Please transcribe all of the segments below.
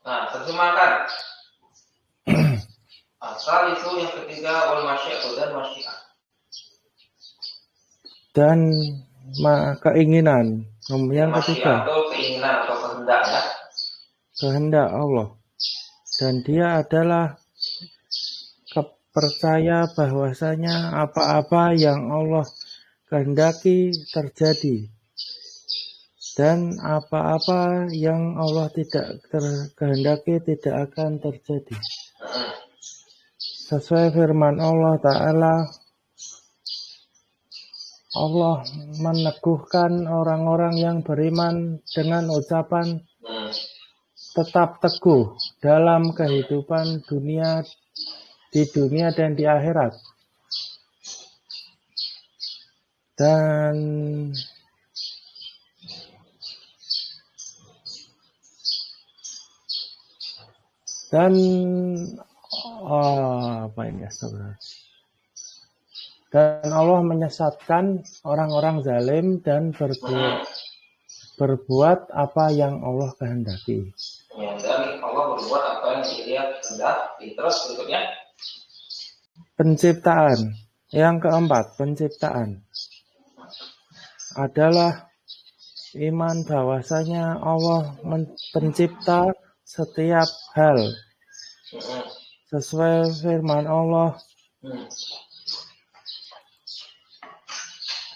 Nah, terjemahkan. Asal itu yang ketiga wal masyiatu dan masyiah. Dan keinginan. Yang ketiga, itu keinginan atau kehendak ya. Kehendak Allah. Dan dia adalah percaya bahwasanya apa-apa yang Allah kehendaki terjadi. Dan apa-apa yang Allah tidak kehendaki tidak akan terjadi. Sesuai firman Allah Ta'ala, Allah meneguhkan orang-orang yang beriman dengan ucapan tetap teguh dalam kehidupan dunia, di dunia dan di akhirat. Dan apa ini astagfirullah. Dan Allah menyesatkan orang-orang zalim dan berbuat apa yang Allah kehendaki. Ya, dan Allah berbuat apa yang dia kehendaki. Terus berikutnya penciptaan. Yang keempat, penciptaan adalah iman bahwasanya Allah pencipta setiap hal. Sesuai firman Allah,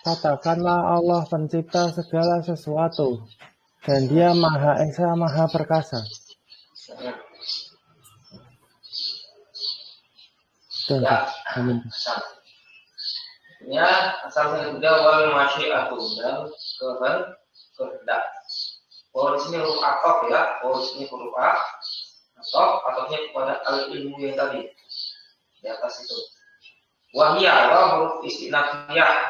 katakanlah Allah pencipta segala sesuatu dan dia Maha Esa, Maha Perkasa. Ya, asal yang kedua wal masyiatu dan kehendak. Oh, di sini huruf atof ya. Oh, di sini huruf a. Atofnya kepada al-ilmu yang tadi di atas itu. Wahia wa huruf istinafiyah.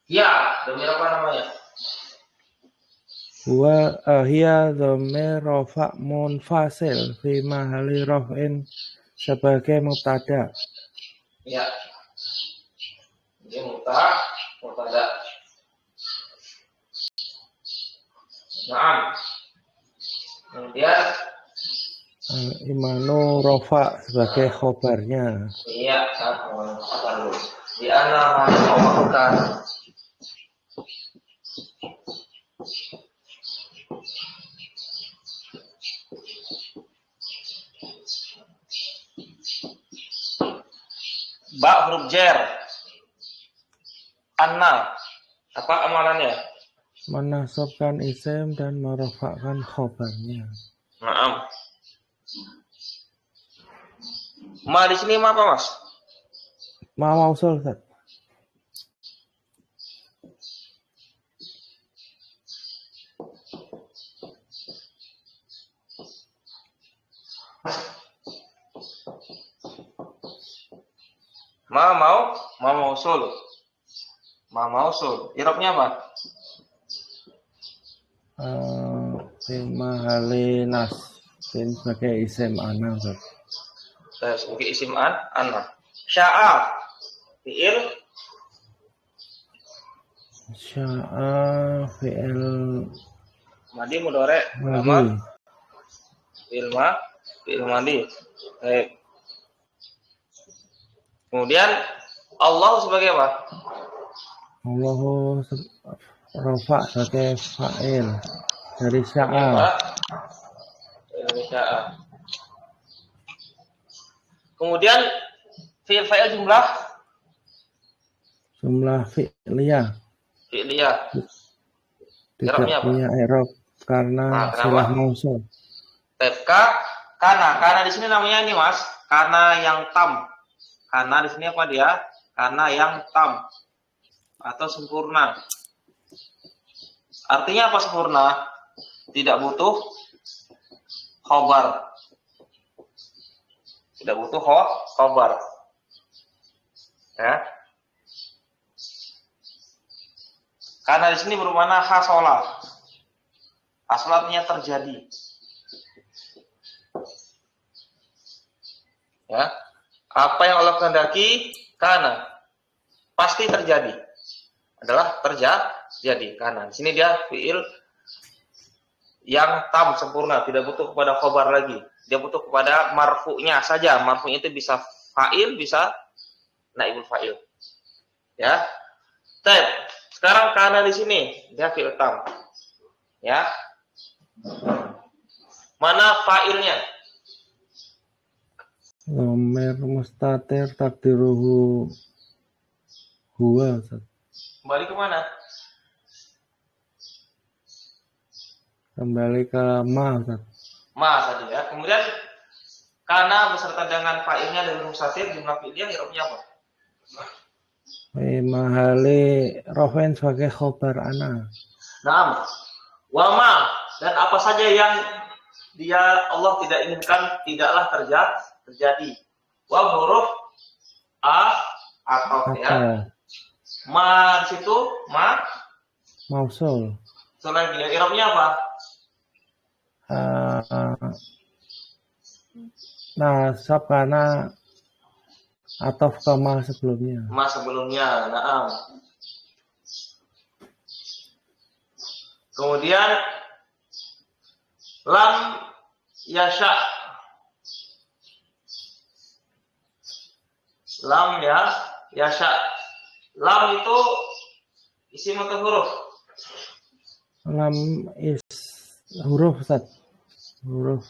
Ya, demi apa namanya? Wa hiya dhamir rafa' munfasil fi mahalli raf'in sebagai mubtada. Ya. Ini mubtada. Naam. Kemudian imanu rafa' sebagai khobarnya. Iya, lalu di ana ma'amukan. Ba huruf jar. Anna. Apa amalannya? Menasabkan isim dan merofakkan khobarnya. Naam. Ma di sini ma apa, Mas? Ma mausul, Ustaz. Ma mausul. Ma mausul. Irobnya apa? Mahali nas sebagai isim ana, Ustaz. Sebagai isim ana. Sya'a fi'il. Sya'a fi'il Madi mudhari amar. Fi'il madi. Baik. Kemudian Allah sebagai apa? Allahu rafa' sebagai fa'il dari sya'a. Dari sya'a. Kemudian fi'il fa'il jumlah fi'liyah. Tidak punya i'rab karena silah mausul. Karena di sini namanya ini, Mas, karena yang tam. Karena di sini apa dia? Karena yang tam atau sempurna. Artinya apa sempurna? Tidak butuh khobar. Tidak butuh khobar. Ya. Karena di sini bermakna hasolah. Hasolatnya terjadi. Ya. Apa yang Allah kehendaki karena pasti terjadi. Adalah terjadi karena. Di sini dia fi'il yang tam sempurna, tidak butuh kepada khobar lagi. Dia butuh kepada marfu'nya saja. Marfu'nya itu bisa fa'il, bisa naibul fa'il. Ya. Baik. Sekarang kana di sini dia fi'il tam. Ya. Mana fa'ilnya? Dhamir mustatir takdiruhu huwa, Ustaz. Kembali ke mana? Kembali ke ma, Ustaz. Ma tadi ya. Kemudian kana beserta dengan fa'ilnya dan mustatir jumlah fi'ilnya i'rabnya apa? Fi mahali rafain sebagai khobar ana. Naam. Wa ma, dan apa saja yang dia Allah tidak inginkan tidaklah terjadi. Wa huruf atau ya. Ada Ma di situ mausul. lagi ya. I'rabnya apa? Nasab karena ataf ke ma sebelumnya. Ma sebelumnya. Naam. Kemudian lam yasha. Lam ya, yasha. Lam itu isim atau huruf? Lam is huruf, Ustaz. Huruf.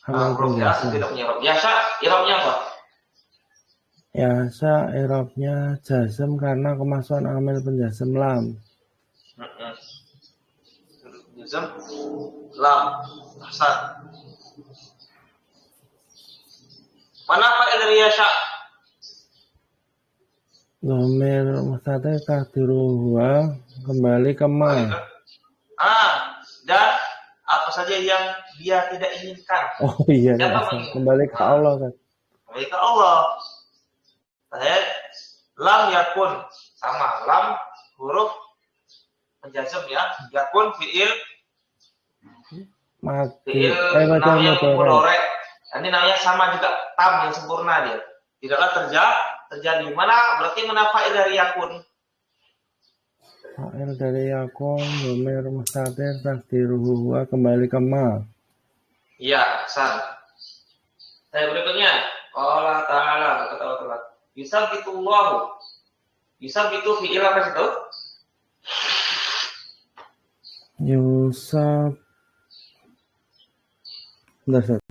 Huruf ya, tidak punya huruf. Yasha, i'rabnya apa? Yasa i'rabnya jazm karena kemasukan amil penjazm lam. Jazm lam. Hasan. Mana fa'il dari yasha? Dhamir mustatir takdiruhu huwa, kembali ke ma. Dan apa saja yang dia tidak inginkan. Oh iya, kembali ke Allah, Ustaz. Kembali ke Allah. Lam yakun sama lam huruf penjazm ya. Yakun fi'il Mati. namanya mudhari. Ini namanya sama juga tam yang sempurna dia. Tidaklah terjadi. Mana berarti mana fa'il dari yakun? Fa'il dari yakun dhamir mustatir takdiruhu huwa, kembali ke ma. Iya, san. Saya berikutnya. Allah Ta'ala kata Allah Ta'ala. Yusabitullahu. Yusabitu fi'il apa sih tahu? Yusab. Bentar,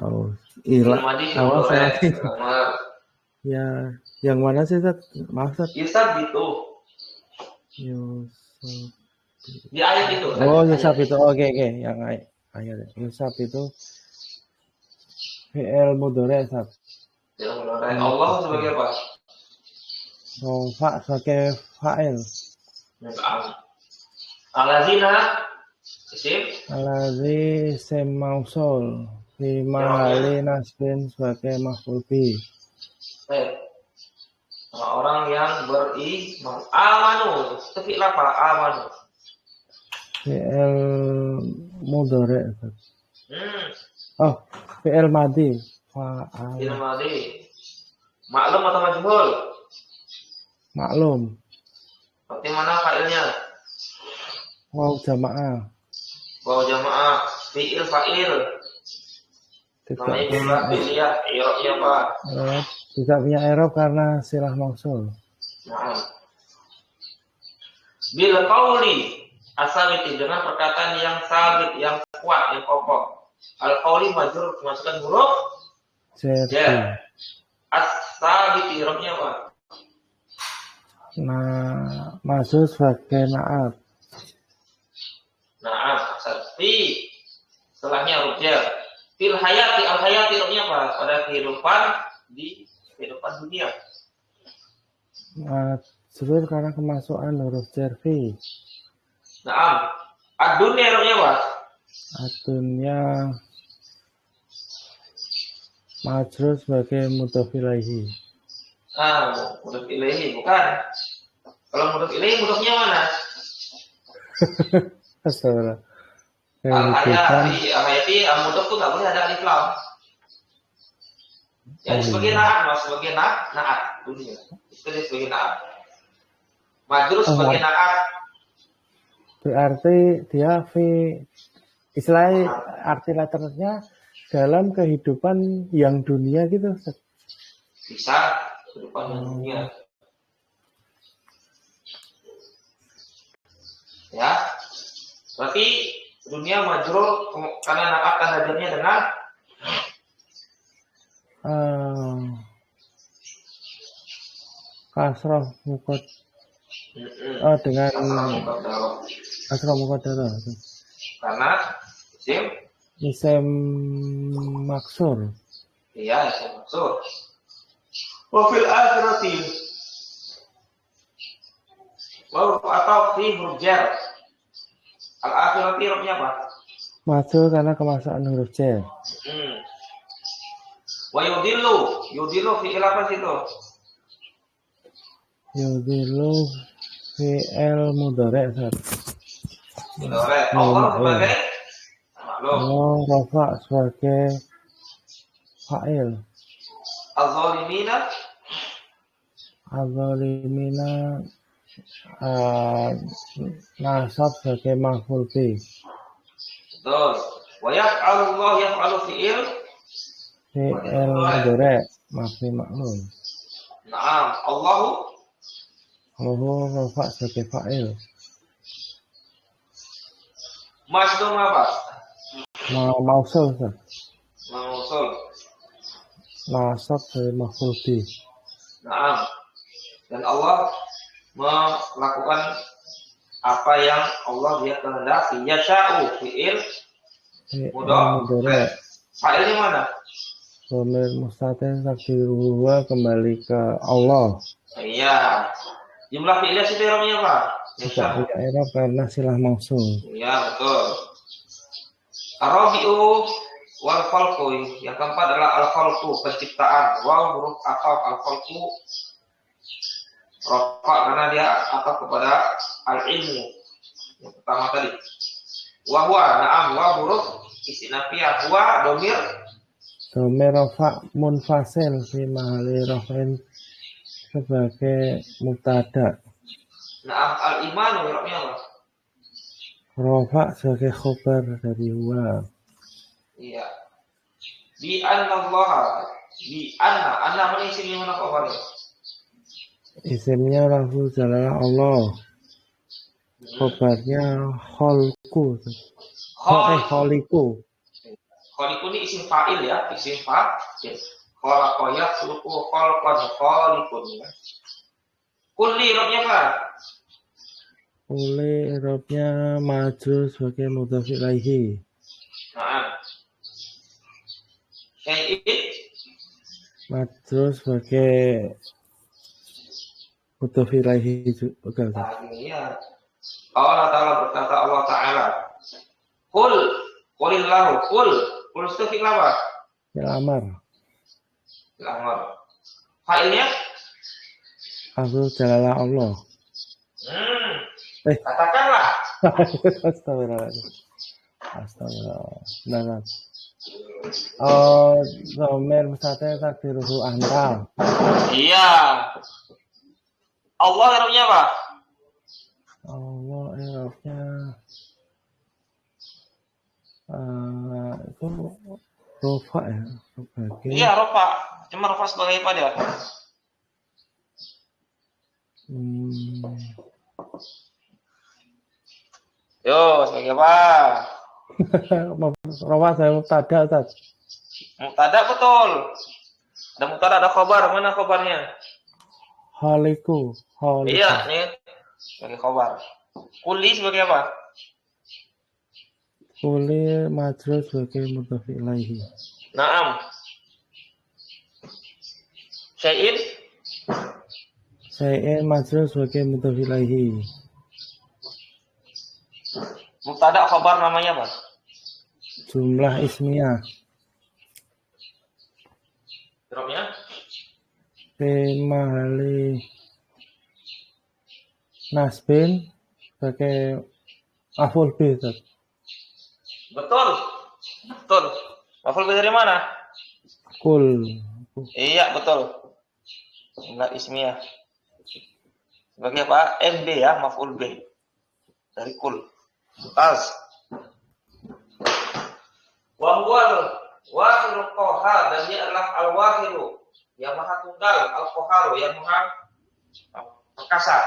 oh, ilah. Awal saya ya, yang mana sih, Ustaz? Maaf, Ustaz. Yusabitu. Yusab. Di ayat itu. Oh, Yusab itu. Oke. Yang ayat. Yusab itu fi'il mudhari, Ustaz. Allah sebagai apa? Rofa sebagai fa'il. Alazina isim. Alazi isim mausul fi mahali nasbin sebagai maf'ul bi. Orang yang beriman. Amanu. Itu fi'il apa? Amanu. Fi'il mudhari. Oh, fi'il madi. Fa'al. Fi'il madi. Maklum atau majhul? Maklum. Berarti mana fa'ilnya? Waw jamaah. Waw jamaah. Fi'il fa'il. Namanya jumlah fi'il ya. I'rabnya apa? Tidak punya i'rab karena silah mausul. Nah. Bil qauli asabiti, dengan perkataan yang sabit, yang kuat, yang kokoh. Al qauli majrur dimasukkan huruf jar. As-sabiti i'rabnya apa? Nah, masuk sebagai na'at. Nah, fi setelahnya huruf jar. Fil hayati, al hayati i'rabnya apa? Pada kehidupan di kehidupan dunia. Majrur karena kemasukan huruf jar fi. Nah, ad-dunya i'rabnya apa? Ad-dunya majrur sebagai mudhof ilaihi. Mudhof ilaihi bukan. Kalau mudhof ilaihi mudhofnya mana? Astagfirullah. Al-hayati, al-mudhof tuh nggak boleh ada alif lam. Yang sebagai naat, sebagai naat dunia. Itu sebagai naat. Majrur sebagai naat. Berarti dia fi Istilahnya arti letternya dalam kehidupan yang dunia gitu. Bisa kehidupan yang dunia. Ya, berarti dunia majrur karena naat tanda jarnya dengan kasroh mukot. Dengan kasroh mukodaro. Karena isim maksur. Iya, isim maksur. Wa fil akhirati atau fi huruf jar. Al-akhirati hurufnya apa? Maksur karena kemaksaan huruf jar. Wa yudillu fi'il apa sih itu? Yudillu fi'il mudhari'. Mudhari'. Allah sebagai maklum. Allah rafa sebagai fa'il. Az-zalimina nasab sebagai maf'ul bih. Betul. Wa yaf'alullah yaf'alu fi'il mudhari' maf'ul maklum. Naam, Allahu rafa sebagai fa'il. Masdum apa? Mausul. Mausul. Nasab sebagai maf'ul bih. Naam. Dan Allah melakukan apa yang Allah dia kehendaki. Yasha'u fi'il mudhari'. Fa'ilnya mana? Dhamir mustatir takdiruhu kembali ke Allah. Iya. Jumlah fi'ilnya situ i'rabnya apa? Tidak punya i'rab karena silah mausul. Iya, betul. Ar-rabi'u wal khalqu. Yang keempat adalah al-khalqu, penciptaan. Waw huruf ataf al-khalqu. Rafa karena dia ataf kepada al-ilmu. Yang pertama tadi. Wa huwa, na'am, wa huruf istinafiyah. Huwa dhamir rafa munfasil fi mahalli raf'in sebagai mubtada. Na'am al-imanu i'rabnya apa? Rafa sebagai khabar dari huwa. Iya. Bi anna Allah. Bi anna mana isimnya mana khabarnya? Isimnya lafzul jalalah Allah. Khabarnya khalqu. Khaliqu. Khaliqu ini isim fa'il ya, isim fa'il. Khalaqa yakhluqu khalqan khaliqun ya. Kulli i'rabnya apa? Kulli i'rabnya majrur sebagai mudhaf ilaihi. Nah. Syai'in majrur sebagai mudhaf ilaihi juga. Nah, ini ya. Allah Ta'ala berkata Allah Ta'ala. Qulillahu Qul itu fi'il apa? Fi'il amar. Fi'il amar. Fa'ilnya? Lafzul jalalah Allah. Katakanlah. Astagfirullah. Nah. Dhamir mustatir takdiruhu anta. Iya. Allah i'rabnya apa? Allah i'rabnya itu rofa ya, sebagai. Iya, rofa. Cuma rofa sebagai apa dia? Yo, sebagai apa? Rofa saya mubtada, Ustaz. Mubtada betul. Ada mubtada, ada khabar. Mana khabarnya? Khaliqu. Iya, nih sebagai khabar. Kuli sebagai apa? Kuli majrur sebagai mudhaf ilaihi. Naam. Syai'in majrur sebagai mudhaf ilaihi. Mubtada khabar namanya apa? Jumlah ismiyah. I'rabnya? Fi mahalli nasbin sebagai maf'ul bih. Betul. Maf'ul bih dari mana? Kul. Iya, betul. Jumlah ismiyah. Sebagai apa? MB ya, maf'ul bih. Dari kul. Wahwal wahidul qahar, dan dia adalah al-wahidu yang maha tunggal, al-qaharu yang maha perkasa.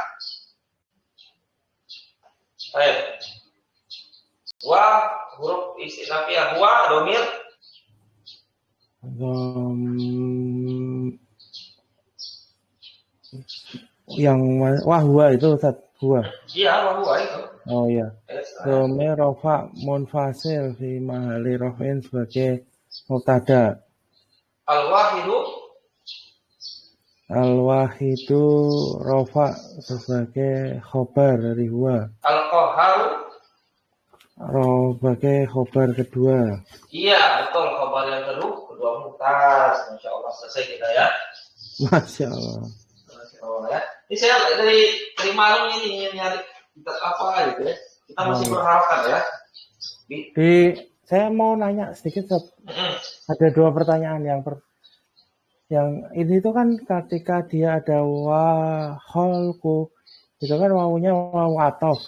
Baik. Wa huruf istinafiyah, huwa domir yang wahwa itu Ustaz, huwa. Iya, wahwa itu. Oh iya. Domir rofa munfasil fi mahali rofin sebagai mubtada. Al-wahidu rofa sebagai khobar dari huwa. Al-qaharu sebagai khobar kedua. Iya, betul, khobar yang kedua mumtaz. Masya Allah, selesai kita ya. Masya Allah. Masya Allah ya. Ini saya dari malam ini nyari kita apa gitu ya. Kita masih berharapkan ya. Saya mau nanya sedikit, ada dua pertanyaan. Yang ini itu kan ketika dia ada waholku, itu kan wawunya wawu atof.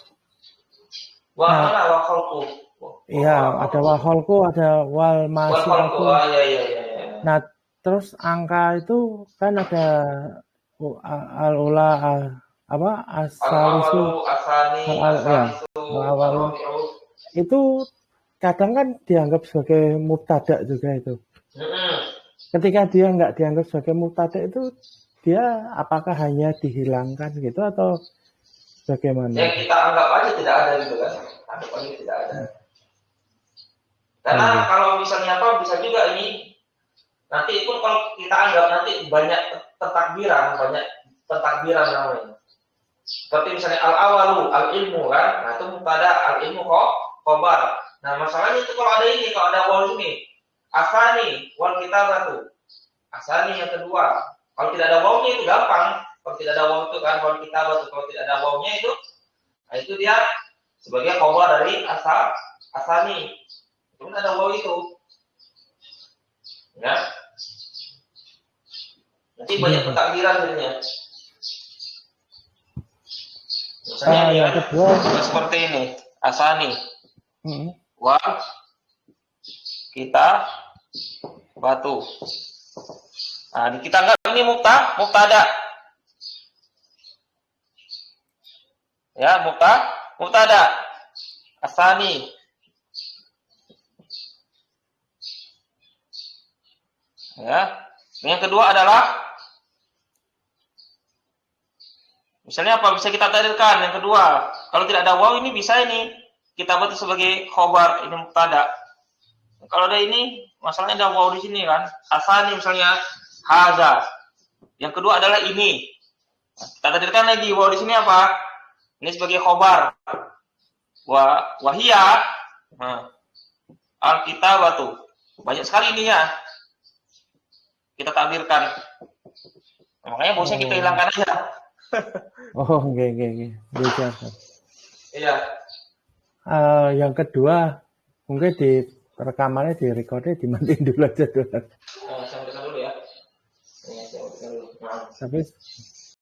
Waholku. Iya, ada waholku, ada wal masih aku. Iya. Nah, terus angka itu kan ada al-ula asalisu, itu kadang kan dianggap sebagai mubtada juga itu. Ketika dia nggak dianggap sebagai mubtada itu, dia apakah hanya dihilangkan gitu atau bagaimana? Ya kita anggap aja tidak ada gitu kan. Anggap aja tidak ada. Karena kalau misalnya apa, bisa juga ini nanti itu kalau kita anggap nanti banyak pentakbiran namanya. Seperti misalnya al-awalu, al-ilmu kan. Nah itu mubtada, al-ilmu khobar. Nah masalahnya itu kalau ada waw ini. Asani wal kitabatu. Asani yang kedua. Kalau tidak ada wawnya itu gampang. Kalau tidak ada waw itu kan wal kitabatu. Kalau tidak ada wawnya itu, nah itu dia sebagai khobar dari asani. Itu ada waw itu. Ya. Nanti banyak pentakbiran jadinya. Misalnya yang kedua seperti ini. Asani. Wal kita batu. Nah, kita anggap ini mubtada. Ya, mubtada. Asani. Ya. Yang kedua adalah misalnya apa? Bisa kita takdirkan yang kedua. Kalau tidak ada waw ini bisa ini kita buat sebagai khobar, ini mubtada. Kalau ada ini, masalahnya ada waw di sini kan. Asani misalnya haza. Yang kedua adalah ini. Kita takdirkan lagi waw di sini apa? Ini sebagai khobar. Wahia. Nah. Al-kitabatu. Banyak sekali ininya. Kita takdirkan. Nah, makanya bosnya kita hilangkan aja. Oke. Bisa. Iya. Yang kedua, mungkin di rekamannya, di recordnya dimatiin dulu aja. Saya dulu ya. Tapi